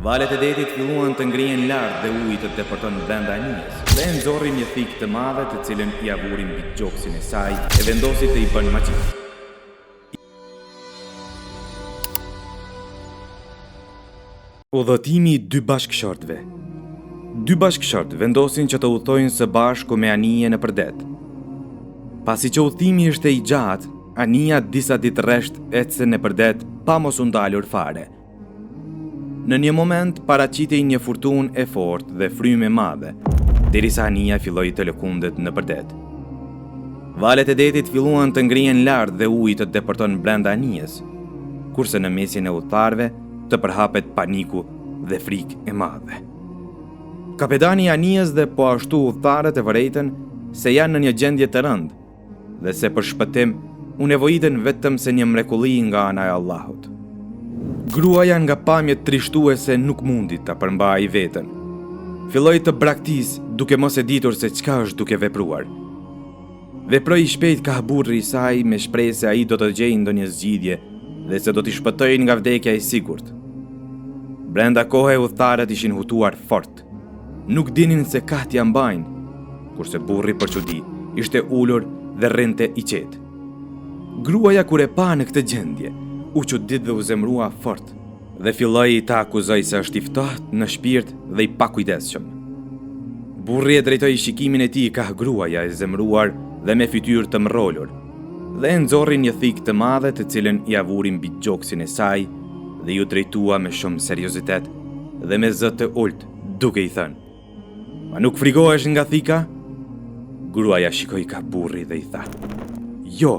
Valet e detit filluan të ngrihen lart dhe uji të depërton brenda anijes. Dhe nxorrin një thikë të madhe të cilën i avurin mbi gjoksin e saj e vendosi të i bën magji. Udhëtimi i dy bashkëshortëve. Dy bashkëshortë vendosin që të udhtojnë së bashku me anije në përdet. Pasi që udhëtimi ishte i gjatë, anija disa ditë rresht ecën në përdet pa mos u ndalur fare. Në një moment paraqitej një furtunë e fortë dhe frymë e madhe, derisa anija filloi të lëkundet në përdet. Valet e detit filluan të ngrihen lart dhe uji të depërton brenda anijes, kurse në mesin e udhëtarëve të përhapet paniku dhe frikë e madhe. Kapetani i anijes dhe po ashtu udhëtarët e vërejtën se janë në një gjendje të rëndë dhe se për shpëtim u nevojiten vetëm se një mrekulli nga ana e Allahut. Gruaja nga pamjet trishtuese nuk mundi ta përmbajë veten. Filloi të braktis duke mos e ditur se çka është duke vepruar. Veproi shpejt ka burri i saj me shpresë se ai do të gjejë ndonjë zgjidhje dhe se do t'i shpëtojnë nga vdekja e sigurt. Brenda kohë udhëtarët ishin hutuar fort. Nuk dinin se kahtë ja mbajnë, kurse burri për çudi ishte ulur dhe rrinte i qetë. Gruaja kur e pa në këtë gjendje, u çudit dhe u zemrua fort dhe filloi ta akuzoj se është i ftohtë në shpirt dhe i pakujdesshëm. Burri e drejtoi shikimin e tij ka gruaja e zemruar dhe me fytyrë të mrolur, dhe e nxorri një thikë të madhe të cilën i avuri mbi gjoksin e saj dhe ju drejtua me shumë seriozitet dhe me zë të ulët, duke i thënë: "Ma nuk frigohesh nga thika?" Gruaja shikoi ka burri dhe i tha: "Jo."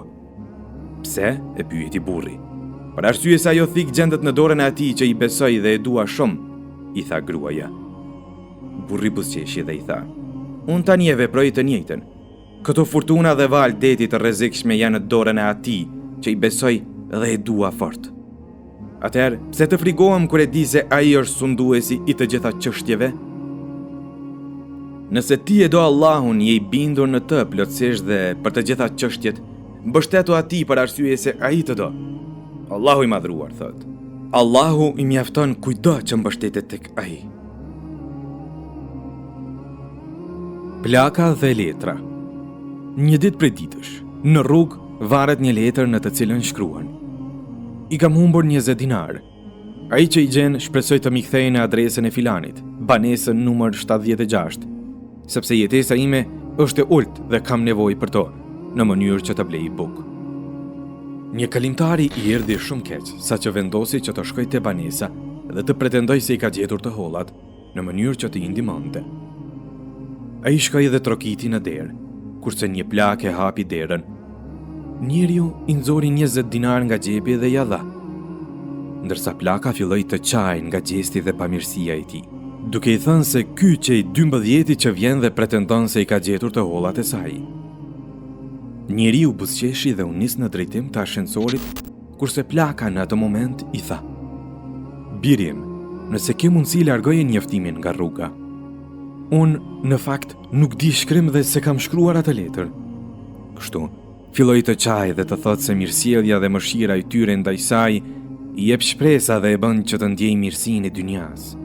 "Pse?" e pyeti burri. "Për arsye se ajo thikë gjendet në dorën e atij që i besoj dhe e dua shumë," i tha gruaja. Burri buzëqeshi dhe i tha: "Unë tani e veproj të njëjtën. Këto furtuna dhe valë deti të rrezikshme janë në dorën e atij që i besoj dhe e dua fort. Atëherë, pse të frigohem kur e di se ai është sunduesi i të gjitha çështjeve? Nëse ti e do Allahun, je i bindur në të plotësisht dhe për të gjitha çështjet, mbështetu atij për arsye se ai të do. Allahu i madhruar thot: Allahu i mjafton kujdo që mbështetet tek ai." Plaka dhe letra. Një ditë prej ditësh, në rrugë varet një letër në të cilën shkruan: "I kam humbur 20 dinar. Ai që i gjen shpresoj të mi kthejë në adresën e filanit, banesën numër 76, sepse jetesa ime është e ulët dhe kam nevojë për to, në mënyrë që të blej bukë." Një kalimtari i erdhi shumë keq, sa që vendosi që të shkoj te banesa dhe të pretendoj se i ka gjetur të hollat, në mënyrë që të i ndihmonte. Ai shkoi dhe trokiti në derë, kurse një plak e hapi derën. Njeriu i nxori 20 dinar nga xhepi dhe ja dha, ndërsa plaka filloi të qajë nga gjesti dhe pamirësia e tij, duke i thënë se ky që i 12 që vjen dhe pretendon se i ka gjetur të hollat e saj. Njeriu buzëqeshi dhe u nis në drejtim të ashensorit, kurse plaka në atë moment i tha: "Birim, nëse ke mundësi largoje njoftimin nga rruga. Unë, në fakt, nuk di shkrim dhe se kam shkruar atë letër." Kështu, filloi të qajë dhe të thotë se mirësjellja dhe mëshira i tyre ndaj saj i jep shpresa dhe e bën që të ndjejë mirësinë e dynjas.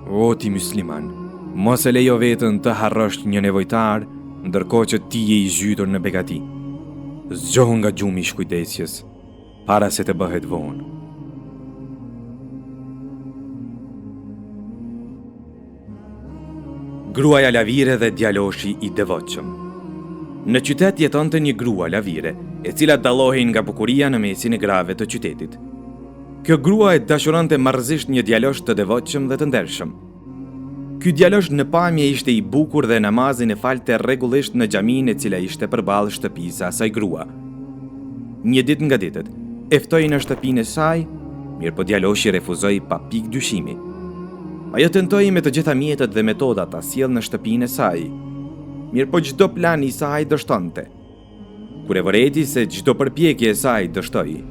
"O ti musliman, mos e lejo veten të harrosh një nevojtar, ndërkohë që ti je i zhytur në begati. Zgjohu nga gjumi i shkujdesjes, para se të bëhet vonë." Gruaja lavire dhe djaloshi i devotshëm. Në qytet jetonte një grua lavire, e cila dallohej nga bukuria në mesin e grave të qytetit. Kjo grua e dashuronte marrëzisht një djalosh të devotshëm dhe të ndershëm. Ky djalosh në pamje ishte i bukur dhe namazin e falte rregullisht në xhaminë e cila ishte përballë shtëpisë së asaj grua. Një ditë nga ditët, e ftoi në shtëpinë e saj, mirëpo djaloshi refuzoi pa pikë dyshimi. Ajo tentoi me të gjitha mjetet dhe metodat ta sjellë në shtëpinë e saj, mirëpo çdo plan i saj dështonte. Kur e vëreti se çdo përpjekje e saj dështoi,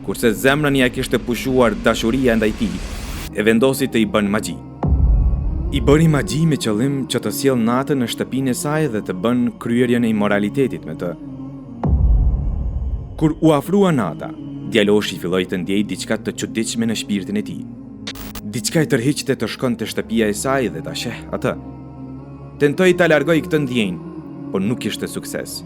kurse zemrën ja kishte pushuar dashuria ndaj tij, e vendosi të i bën magji. I bëri magji me qëllim që të sjellë natën në shtëpinë e saj dhe të bën kryerjen e imoralitetit me të. Kur u afrua nata, djaloshi filloi të ndjej diçka të çuditshme në shpirtin e tij. Diçka i tërhiqte të shkon të shtëpia e saj dhe ta sheh atë. Tentoi ta largoj këtë ndjenjë, por nuk kishte sukses.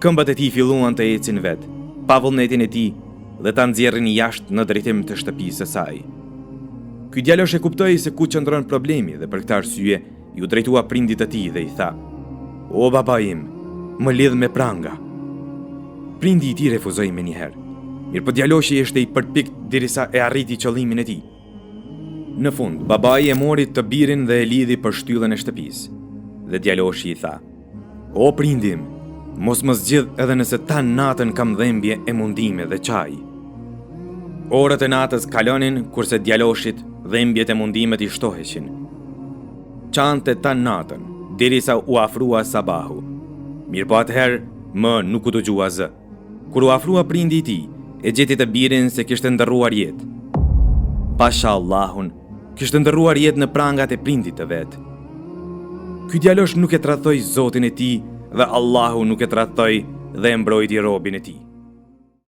Këmbët e tij filluan të ecin vet, pa vullnetin e tij dhe ta nxjerrin jashtë në drejtim të shtëpisë së saj. Ky djalosh e kuptoi se ku qëndron problemi dhe për këtë arsye ju drejtua prindit të tij dhe i tha: "O baba im, më lidh me pranga." Prindi i tij refuzoi menjëherë. Mirëpo djaloshi ishte i përpikt derisa e arriti qëllimin e tij. Në fund, babai e mori të birin dhe e lidhi për shtyllën e shtëpisë. Dhe djaloshi i tha: "O prindim, mos më zgjidh edhe nëse ta natën kam dhembje e mundime dhe çaj." Orët e natës kalonin kurse djaloshit dhembjet e mundimet i shtoheshin. Çante ta natën, derisa u afrua sabahu. Mirëpo atëherë më nuk u dëgjua zë. Kur u afrua prindi i tij, e gjeti të birin se kishte ndërruar jetë. Pasha Allahun, kishte ndërruar jetë në prangat e prindit të vet. Ky djalosh nuk e tradhtoi Zotin e tij dhe Allahu nuk e tradhtoi dhe e mbrojti robin e tij.